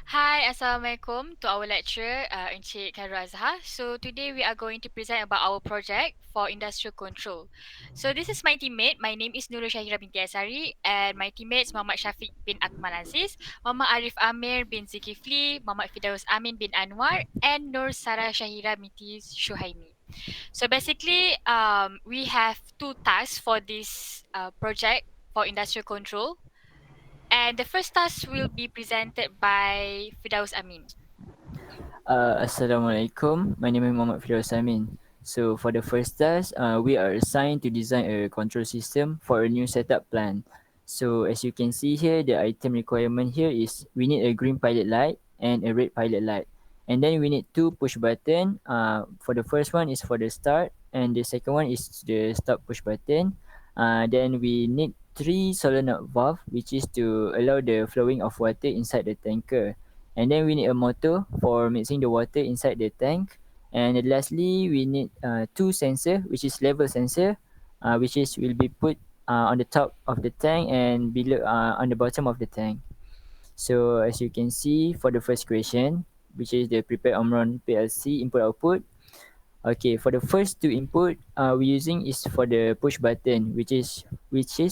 Hi, Assalamualaikum to our lecturer, Encik Khairul Azhar. So today we are going to present about our project for industrial control. So this is my teammate. My name is Nurul Shahira binti ASHARI and my teammates Muhammad Syafiq bin AKMAL AZIZ, Muhammad ARIF AMIR bin ZULKIFLI, Muhammad FIRDAUS Amin bin ANUWAR, and Nur Sarah Shahira binti SHUHAIMI. So basically, we have two tasks for this project for industrial control. And the first task will be presented by Firdaus Amin. Assalamualaikum. My name is Muhammad Firdaus Amin. So for the first task, we are assigned to design a control system for a new setup plan. So as you can see here, the item requirement here is we need a green pilot light and a red pilot light. And then we need two push button. For the first one is for the start and the second one is the stop push button. Then we need three solenoid valve which is to allow the flowing of water inside the tanker. And then we need a motor for mixing the water inside the tank. And lastly, we need two sensor, which is level sensor, which is will be put on the top of the tank and below on the bottom of the tank. So as you can see for the first question, which is the prepared Omron PLC input output. Okay, for the first two input, we using is for the push button, which is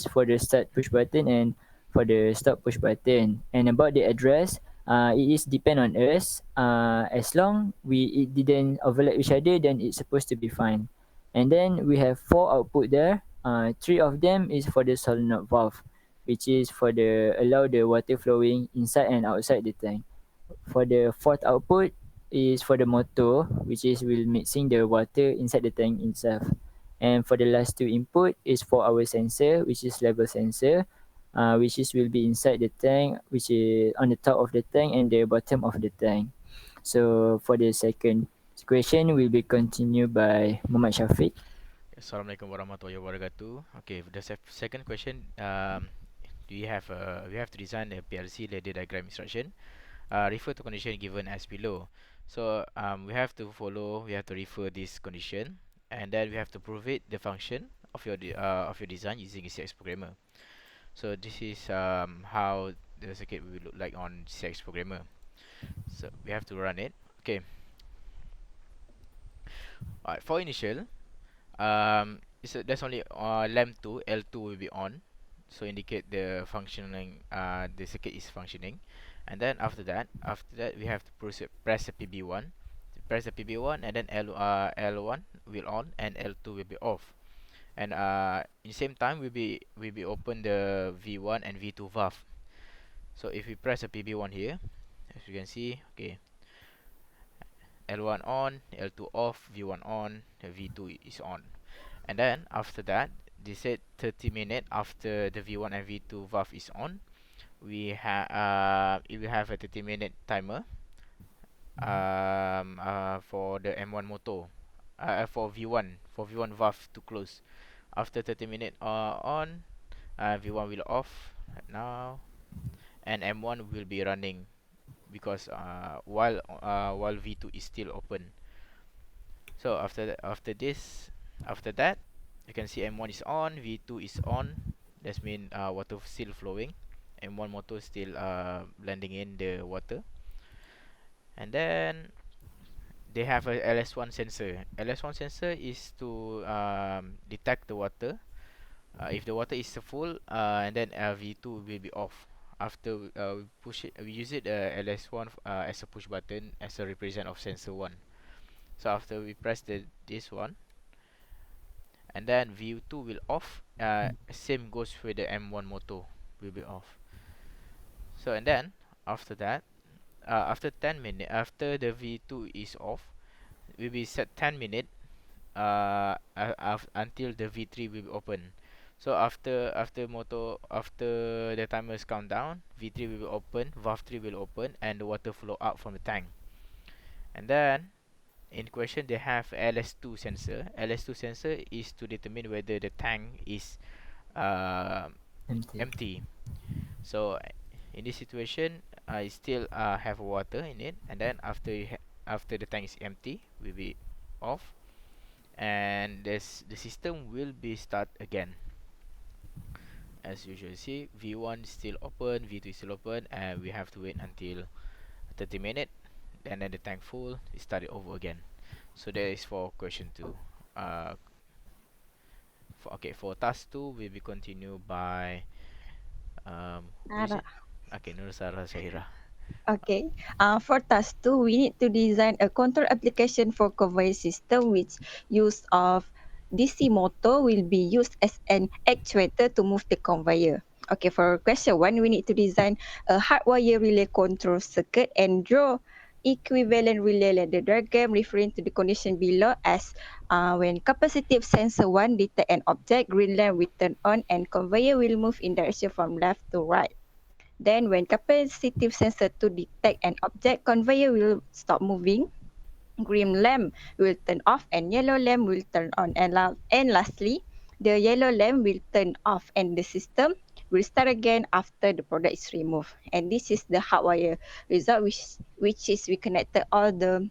for the start push button and for the stop push button. And about the address, it is depend on us. As long it didn't overlap each other, then it's supposed to be fine. And then we have four output there. Three of them is for the solenoid valve, which is for the allow the water flowing inside and outside the tank. For the fourth output is for the motor, which is will mixing the water inside the tank itself. And for the last two input is for our sensor, which is level sensor, which is will be inside the tank, which is on the top of the tank and the bottom of the tank. So for the second question will be continued by Muhammad Shafiq. Assalamualaikum warahmatullahi wabarakatuh. Okay, the second question. We have to design a PLC ladder diagram instruction. Refer to condition given as below. So we have to refer this condition, and then we have to prove it the function of your design using a CX programmer. So this is how the circuit will look like on CX programmer. So we have to run it. Okay. Alright, for initial, there's only lamp 2 L2 will be on, so indicate the functioning the circuit is functioning. And then after that we have to press the PB1, and then L1 will on and L2 will be off. And in same time we be open the V1 and V2 valve. So if we press the PB1 here, as you can see, okay, L1 on, L2 off, V1 on, V2 is on. And then after that, they said 30 minutes after the V1 and V2 valve is on, it will have a 30-minute timer for the M1 motor, for V1 valve to close. After 30 minutes on, V1 will off right now, and M1 will be running because while V2 is still open. So after that, you can see M1 is on, V2 is on. That means water still flowing. M1 motor still blending in the water. And then they have a LS1 sensor. LS1 sensor is to detect the water. If the water is full, and then V2 will be off. After we use it LS1 as a push button as a represent of sensor 1. So after we press this one, and then V2 will off. Same goes with the M1 motor will be off. So and then after that, after 10 minutes, after the V2 is off, we will set 10 minutes until the V3 will be open. So after the timers count down, V3 will be open, valve 3 will open, and the water flow out from the tank. And then in question they have LS2 sensor. LS2 sensor is to determine whether the tank is uh, Empty. empty. So in this situation, I still have water in it, and then after the tank is empty, will be off, and the system will be start again. As usual, see V1 is still open, V2 is still open, and we have to wait until 30 minute, and then the tank full, it started over again. So that is for question 2. uh for task 2 will be continued by who is Ara. it? Okay, Nur Sarah Shahira. Okay. For task 2, we need to design a control application for conveyor system which use of DC motor will be used as an actuator to move the conveyor. Okay, for question 1, we need to design a hardwire relay control circuit and draw equivalent relay ladder diagram referring to the condition below as when capacitive sensor 1 detect an object, green lamp will turn on and conveyor will move in direction from left to right. Then when capacitive sensor to detect an object, conveyor will stop moving, green lamp will turn off and yellow lamp will turn on. And lastly, the yellow lamp will turn off and the system will start again after the product is removed. And this is the hardwire result which is we connected all the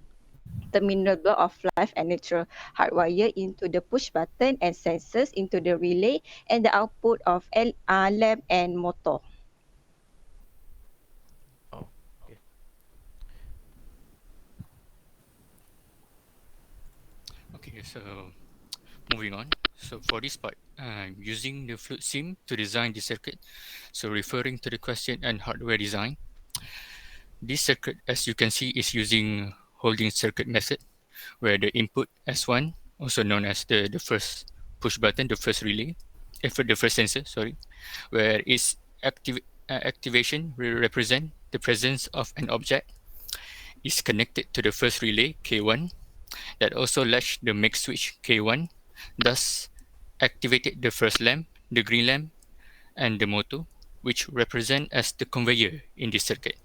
terminal block of live and neutral hardwire into the push button and sensors into the relay and the output of lamp and motor. Oh, okay. Okay, so moving on. So for this part, I'm using the fluid sim to design the circuit. So referring to the question and hardware design, this circuit, as you can see, is using holding circuit method, where the input S1, also known as the first push button, the first relay, for the first sensor, sorry, where its activation will represent the presence of an object, is connected to the first relay K1 that also latched the make switch K1, thus activated the first lamp, the green lamp, and the motor, which represent as the conveyor in this circuit.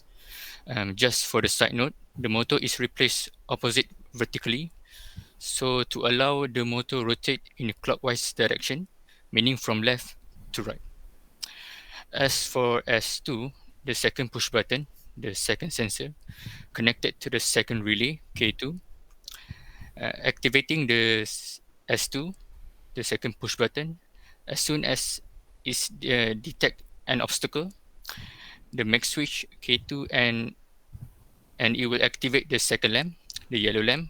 Just for the side note, the motor is replaced opposite vertically, so to allow the motor rotate in a clockwise direction, meaning from left to right. As for S2, the second push button, the second sensor, connected to the second relay K2, activating the S2, the second push button, as soon as it detect an obstacle, the make switch K2 and it will activate the second lamp, the yellow lamp,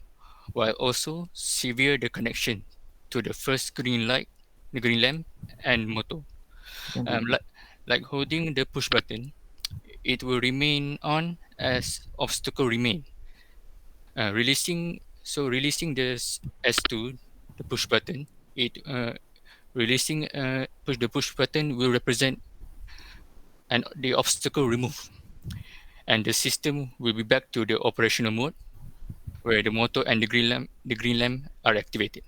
while also sever the connection to the first green light, the green lamp and motor. Can Um, repeat. like, like holding the push button, it will remain on as obstacle remain. Releasing this S2, the push button, it releasing push the push button will represent and the obstacle removed, and the system will be back to the operational mode where the motor and the green lamp are activated.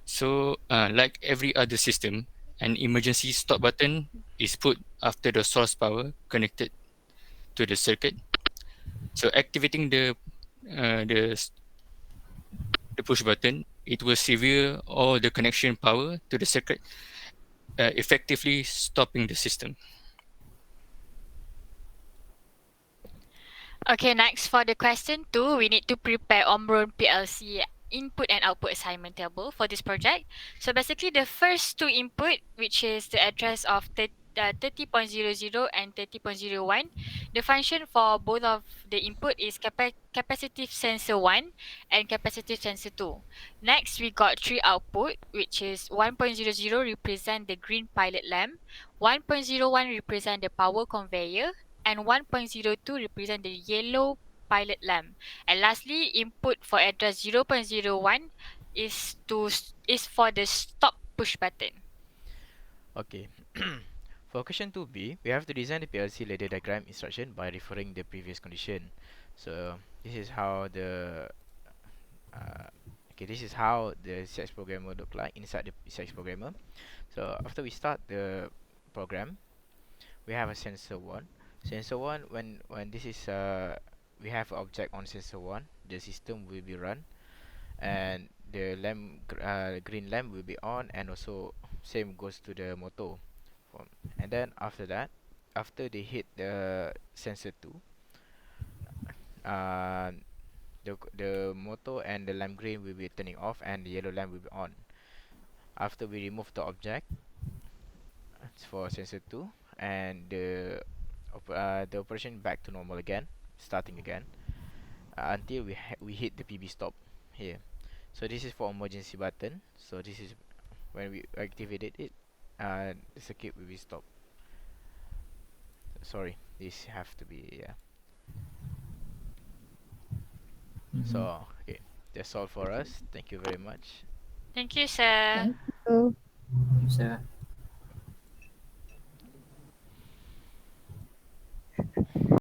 So, like every other system, an emergency stop button is put after the source power connected to the circuit. So, activating uh, the s- the push button, it will sever all the connection power to the circuit, effectively stopping the system. Okay, next for the question 2, we need to prepare Omron PLC input and output assignment table for this project. So basically the first two input, which is the address of 30.00 and 30.01, the function for both of the input is capacitive sensor 1 and capacitive sensor 2. Next, we got three output, which is 1.00 represent the green pilot lamp, 1.01 represent the power conveyor, and 1.02 represent the yellow pilot lamp. And lastly, input for address 0.01 is for the stop push button. Okay. For question 2b, we have to design the PLC ladder diagram instruction by referring the previous condition. So this is how the uh, this is how the CX programmer look like inside the CX programmer. So after we start the program, we have a sensor 1. Sensor 1, when this is we have an object on sensor 1, the system will be run, and the green lamp will be on, and also same goes to the motor. And then after that, after they hit the sensor 2, uh, the motor and the lamp green will be turning off and the yellow lamp will be on. After we remove the object, it's for sensor 2, and the operation back to normal again. starting again until we hit the PB stop here. So this is for emergency button. So this is when we activated it, the circuit will be stopped. Sorry, this have to be, yeah. Mm-hmm. So okay, that's all for us. Thank you very much. Thank you, sir. Thank you. So